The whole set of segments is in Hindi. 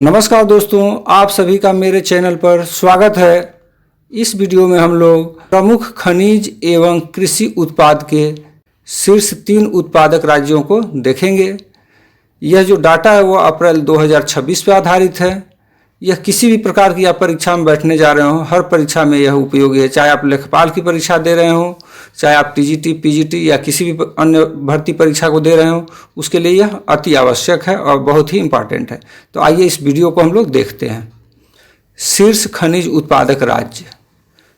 नमस्कार दोस्तों, आप सभी का मेरे चैनल पर स्वागत है। इस वीडियो में हम लोग प्रमुख खनिज एवं कृषि उत्पाद के शीर्ष 3 उत्पादक राज्यों को देखेंगे। यह जो डाटा है वो अप्रैल 2026 पर आधारित है। यह किसी भी प्रकार की आप परीक्षा में बैठने जा रहे हो, हर परीक्षा में यह उपयोगी है। चाहे आप लेखपाल की परीक्षा दे रहे हो, चाहे आप टीजीटी, पीजीटी या किसी भी अन्य भर्ती परीक्षा को दे रहे हो, उसके लिए यह अति आवश्यक है और बहुत ही इम्पॉर्टेंट है। तो आइए इस वीडियो को हम लोग देखते हैं। शीर्ष खनिज उत्पादक राज्य,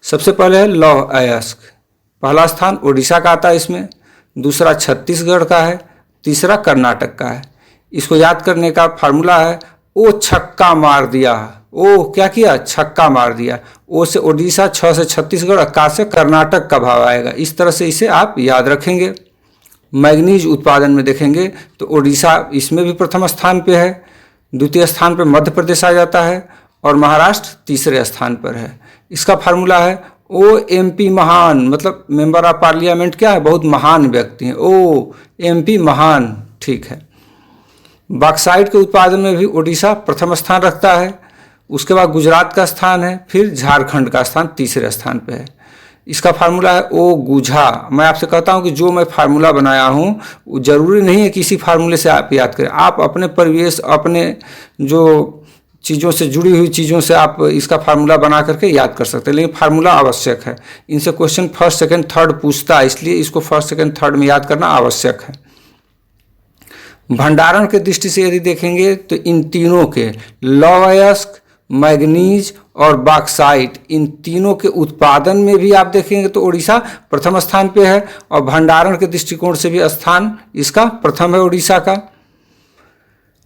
सबसे पहले है लौह अयस्क। पहला स्थान उड़ीसा का आता है इसमें, दूसरा छत्तीसगढ़ का है, तीसरा कर्नाटक का है। इसको याद करने का फार्मूला है ओ छक्का मार दिया। ओ क्या किया? छक्का मार दिया। ओ से उड़ीसा, छ से छत्तीसगढ़, का से कर्नाटक का भाव आएगा। इस तरह से इसे आप याद रखेंगे। मैग्नीज उत्पादन में देखेंगे तो उड़ीसा इसमें भी प्रथम स्थान पे है, द्वितीय स्थान पे मध्य प्रदेश आ जाता है और महाराष्ट्र तीसरे स्थान पर है। इसका फार्मूला है ओ एमपी महान, मतलब मेंबर ऑफ पार्लियामेंट क्या है? बहुत महान व्यक्ति हैं। ओ एमपी महान, ठीक है। बॉक्साइट के उत्पादन में भी उड़ीसा प्रथम स्थान रखता है, उसके बाद गुजरात का स्थान है, फिर झारखंड का स्थान तीसरे स्थान पे है। इसका फार्मूला है ओ गुझा। मैं आपसे कहता हूं कि जो मैं फार्मूला बनाया हूं वो जरूरी नहीं है कि इसी फार्मूले से आप याद करें। आप अपने परिवेश, अपने जो चीज़ों से जुड़ी हुई चीज़ों से आप इसका फार्मूला बना करके याद कर सकते हैं, लेकिन फार्मूला आवश्यक है। इनसे क्वेश्चन फर्स्ट, सेकंड, थर्ड पूछता है, इसलिए इसको फर्स्ट, सेकंड, थर्ड में याद करना आवश्यक है। भंडारण के दृष्टि से यदि देखेंगे तो इन तीनों के लौह अयस्क, मैग्नीज और बॉक्साइट, इन तीनों के उत्पादन में भी आप देखेंगे तो उड़ीसा प्रथम स्थान पे है और भंडारण के दृष्टिकोण से भी स्थान इसका प्रथम है उड़ीसा का।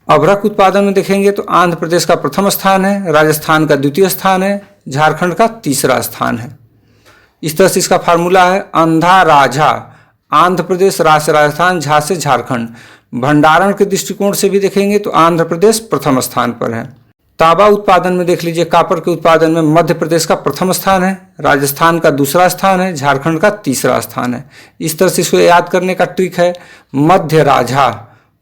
अभ्रक उत्पादन में देखेंगे तो आंध्र प्रदेश का प्रथम स्थान है, राजस्थान का द्वितीय स्थान है, झारखंड का तीसरा स्थान है। इस तरह से इसका फार्मूला है अंधा राझा, आंध्र प्रदेश, रा से राजस्थान, झा से झारखंड। भंडारण के दृष्टिकोण से भी देखेंगे तो आंध्र प्रदेश प्रथम स्थान पर है। तांबा उत्पादन में देख लीजिए, कॉपर के उत्पादन में मध्य प्रदेश का प्रथम स्थान है, राजस्थान का दूसरा स्थान है, झारखंड का तीसरा स्थान है। इस तरह से इसको याद करने का ट्रिक है मध्य राझा।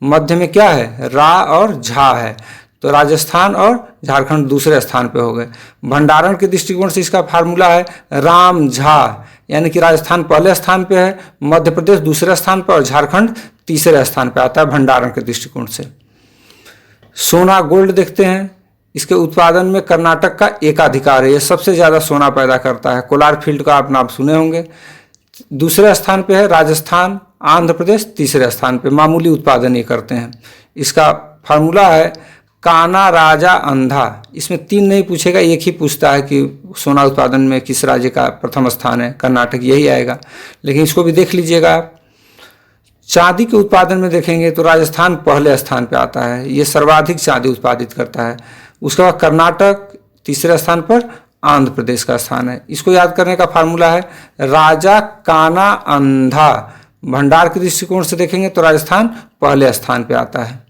मध्य में क्या है? रा और झा है, तो राजस्थान और झारखंड दूसरे स्थान पे हो गए। भंडारण के दृष्टिकोण से इसका फार्मूला है राम झा, यानी कि राजस्थान पहले स्थान पे है, मध्य प्रदेश दूसरे स्थान पर और झारखंड तीसरे स्थान पे आता है भंडारण के दृष्टिकोण से। सोना गोल्ड देखते हैं, इसके उत्पादन में कर्नाटक का एकाधिकार है, यह सबसे ज़्यादा सोना पैदा करता है। कोलार फील्ड का आप नाम सुने होंगे। दूसरे स्थान पे है राजस्थान, आंध्र प्रदेश तीसरे स्थान पे, मामूली उत्पादन ये करते हैं। इसका फार्मूला है काना राजा अंधा। इसमें 3 नहीं पूछेगा, एक ही पूछता है कि सोना उत्पादन में किस राज्य का प्रथम स्थान है, कर्नाटक, यही आएगा। लेकिन इसको भी देख लीजिएगा आप। चांदी के उत्पादन में देखेंगे तो राजस्थान पहले स्थान पे आता है, ये सर्वाधिक चांदी उत्पादित करता है। उसके बाद कर्नाटक तीसरे स्थान पर, आंध्र प्रदेश का स्थान है। इसको याद करने का फार्मूला है राजा काना अंधा। भंडार के दृष्टिकोण से देखेंगे तो राजस्थान पहले स्थान पे आता है।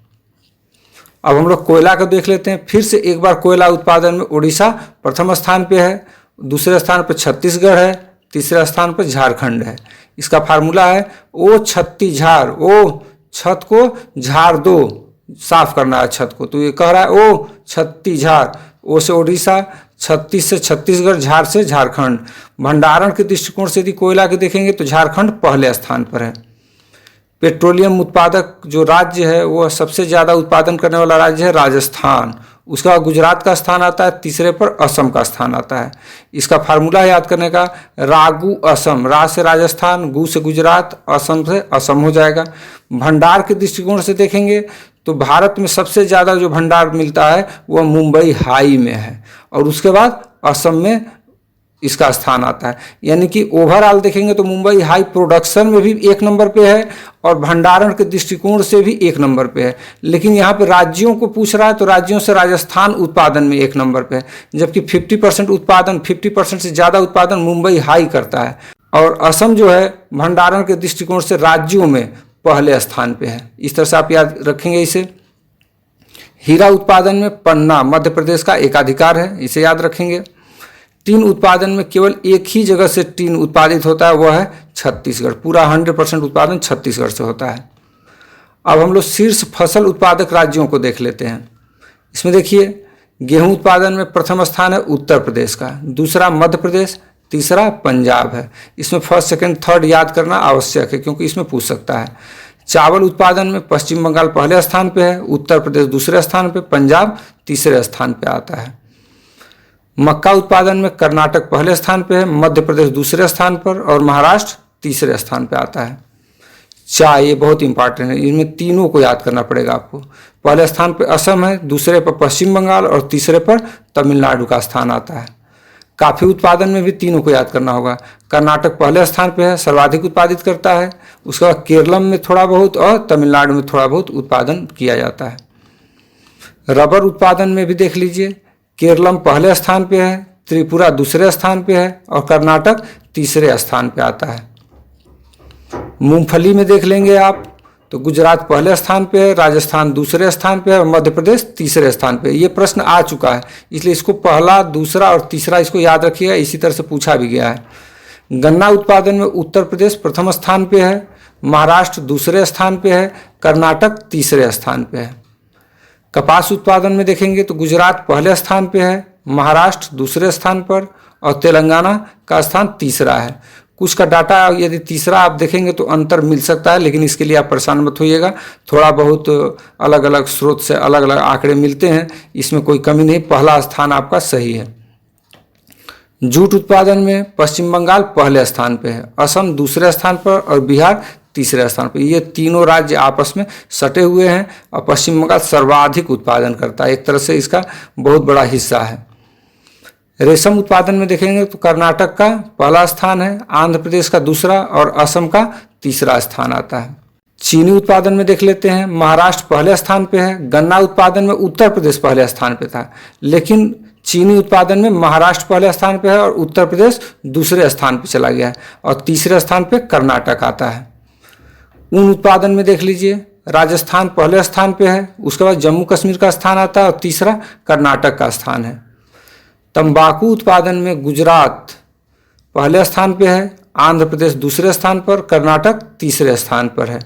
अब हम लोग कोयला को देख लेते हैं। फिर से एक बार कोयला उत्पादन में उड़ीसा प्रथम स्थान पे है, दूसरे स्थान पर छत्तीसगढ़ है, तीसरे स्थान पर झारखंड है। इसका फार्मूला है ओ छत्ती झार। ओ छत को झाड़ दो, साफ करना है छत को, तो ये कह रहा है ओ छत्ती झार। ओ से उड़ीसा, छत्तीस से छत्तीसगढ़, झार से झारखंड। भंडारण के दृष्टिकोण से यदि कोयला के देखेंगे तो झारखंड पहले स्थान पर है। पेट्रोलियम उत्पादक जो राज्य है वो सबसे ज़्यादा उत्पादन करने वाला राज्य है राजस्थान। उसका बाद गुजरात का स्थान आता है, तीसरे पर असम का स्थान आता है। इसका फार्मूला याद करने का रागु असम। रा से राजस्थान, गु से गुजरात, असम से असम हो जाएगा। भंडार के दृष्टिकोण से देखेंगे तो भारत में सबसे ज़्यादा जो भंडार मिलता है वह मुंबई हाई में है और उसके बाद असम में इसका स्थान आता है। यानी कि ओवरऑल देखेंगे तो मुंबई हाई प्रोडक्शन में भी 1 नंबर पे है और भंडारण के दृष्टिकोण से भी 1 नंबर पे है। लेकिन यहाँ पे राज्यों को पूछ रहा है तो राज्यों से राजस्थान उत्पादन में 1 नंबर पे है, जबकि 50% उत्पादन, 50% से ज़्यादा उत्पादन मुंबई हाई करता है। और असम जो है भंडारण के दृष्टिकोण से राज्यों में पहले स्थान पे है। इस तरह से आप याद रखेंगे इसे। हीरा उत्पादन में पन्ना मध्य प्रदेश का एकाधिकार है, इसे याद रखेंगे। टीन उत्पादन में केवल एक ही जगह से टीन उत्पादित होता है, वह है छत्तीसगढ़। पूरा 100% उत्पादन छत्तीसगढ़ से होता है। अब हम लोग शीर्ष फसल उत्पादक राज्यों को देख लेते हैं। इसमें देखिए गेहूं उत्पादन में प्रथम स्थान है उत्तर प्रदेश का, दूसरा मध्य प्रदेश, तीसरा पंजाब है। इसमें फर्स्ट सेकंड थर्ड याद करना आवश्यक है क्योंकि इसमें पूछ सकता है। चावल उत्पादन में पश्चिम बंगाल पहले स्थान पे है, उत्तर प्रदेश दूसरे स्थान पे, पंजाब तीसरे स्थान पे आता है। मक्का उत्पादन में कर्नाटक पहले स्थान पे है, मध्य प्रदेश दूसरे स्थान पर और महाराष्ट्र तीसरे स्थान पे आता है। चाय ये बहुत इंपॉर्टेंट है, इनमें तीनों को याद करना पड़ेगा आपको। पहले स्थान पे असम है, दूसरे पर पश्चिम बंगाल और तीसरे पर तमिलनाडु का स्थान आता है। कॉफी उत्पादन में भी तीनों को याद करना होगा। कर्नाटक पहले स्थान पे है, सर्वाधिक उत्पादित करता है। उसके बाद केरलम में थोड़ा बहुत और तमिलनाडु में थोड़ा बहुत उत्पादन किया जाता है। रबर उत्पादन में भी देख लीजिए, केरलम पहले स्थान पे है, त्रिपुरा दूसरे स्थान पे है और कर्नाटक तीसरे स्थान पे आता है। मूंगफली में देख लेंगे आप तो गुजरात पहले स्थान पे है, राजस्थान दूसरे स्थान पे है और मध्य प्रदेश तीसरे स्थान पे है। ये प्रश्न आ चुका है, इसलिए इसको पहला, दूसरा और तीसरा इसको याद रखिएगा, इसी तरह से पूछा भी गया है। गन्ना उत्पादन में उत्तर प्रदेश प्रथम स्थान पे है, महाराष्ट्र दूसरे स्थान पे है, कर्नाटक तीसरे स्थान पे है। कपास उत्पादन में देखेंगे तो गुजरात पहले स्थान पे है, महाराष्ट्र दूसरे स्थान पर और तेलंगाना का स्थान तीसरा है। कुछ का डाटा यदि तीसरा आप देखेंगे तो अंतर मिल सकता है, लेकिन इसके लिए आप परेशान मत होइएगा, थोड़ा बहुत अलग अलग स्रोत से अलग अलग आंकड़े मिलते हैं, इसमें कोई कमी नहीं, पहला स्थान आपका सही है। जूट उत्पादन में पश्चिम बंगाल पहले स्थान पे है, असम दूसरे स्थान पर और बिहार तीसरे स्थान पर। ये तीनों राज्य आपस में सटे हुए हैं और पश्चिम बंगाल सर्वाधिक उत्पादन करता है, एक तरह से इसका बहुत बड़ा हिस्सा है। रेशम उत्पादन में देखेंगे तो कर्नाटक का पहला स्थान है, आंध्र प्रदेश का दूसरा और असम का तीसरा स्थान आता है। चीनी उत्पादन में देख लेते हैं, महाराष्ट्र पहले स्थान पे है। गन्ना उत्पादन में उत्तर प्रदेश पहले स्थान पे था, लेकिन चीनी उत्पादन में महाराष्ट्र पहले स्थान पे है और उत्तर प्रदेश दूसरे स्थान पे चला गया है और तीसरे स्थान पे कर्नाटक आता है। ऊन उत्पादन में देख लीजिए, राजस्थान पहले स्थान पे है, उसके बाद जम्मू कश्मीर का स्थान आता है और तीसरा कर्नाटक का स्थान है। तंबाकू उत्पादन में गुजरात पहले स्थान पे है, आंध्र प्रदेश दूसरे स्थान पर, कर्नाटक तीसरे स्थान पर है।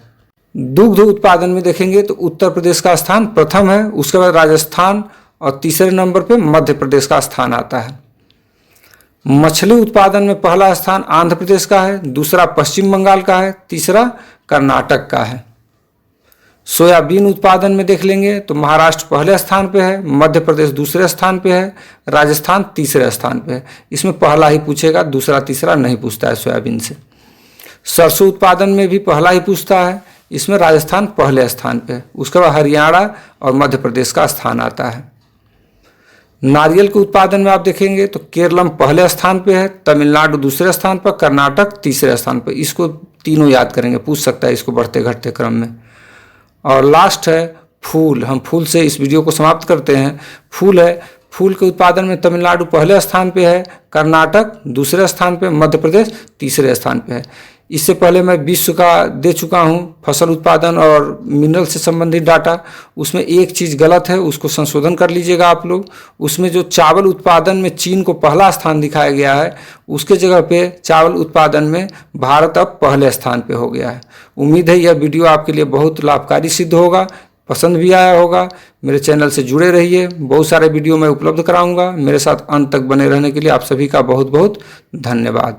दुग्ध उत्पादन में देखेंगे तो उत्तर प्रदेश का स्थान प्रथम है, उसके बाद राजस्थान और तीसरे नंबर पे मध्य प्रदेश का स्थान आता है। मछली उत्पादन में पहला स्थान आंध्र प्रदेश का है, दूसरा पश्चिम बंगाल का है, तीसरा कर्नाटक का है। सोयाबीन उत्पादन में देख लेंगे तो महाराष्ट्र पहले स्थान पे है, मध्य प्रदेश दूसरे स्थान पे है, राजस्थान तीसरे स्थान पे है। इसमें पहला ही पूछेगा, दूसरा तीसरा नहीं पूछता है सोयाबीन से। सरसों उत्पादन में भी पहला ही पूछता है, इसमें राजस्थान पहले स्थान पे है, उसके बाद हरियाणा और मध्य प्रदेश का स्थान आता है। नारियल के उत्पादन में आप देखेंगे तो केरलम पहले स्थान पे है, तमिलनाडु दूसरे स्थान पर, कर्नाटक तीसरे स्थान पर। इसको तीनों याद करेंगे, पूछ सकता है इसको बढ़ते घटते क्रम में। और लास्ट है फूल, हम फूल से इस वीडियो को समाप्त करते हैं। फूल है, फूल के उत्पादन में तमिलनाडु पहले स्थान पे है, कर्नाटक दूसरे स्थान पे, मध्य प्रदेश तीसरे स्थान पे है। इससे पहले मैं विश्व का दे चुका हूँ फसल उत्पादन और मिनरल से संबंधित डाटा, उसमें एक चीज़ गलत है, उसको संशोधन कर लीजिएगा आप लोग। उसमें जो चावल उत्पादन में चीन को पहला स्थान दिखाया गया है, उसके जगह पे चावल उत्पादन में भारत अब पहले स्थान पे हो गया है। उम्मीद है यह वीडियो आपके लिए बहुत लाभकारी सिद्ध होगा, पसंद भी आया होगा। मेरे चैनल से जुड़े रहिए, बहुत सारे वीडियो मैं उपलब्ध कराऊंगा। मेरे साथ अंत तक बने रहने के लिए आप सभी का बहुत बहुत धन्यवाद।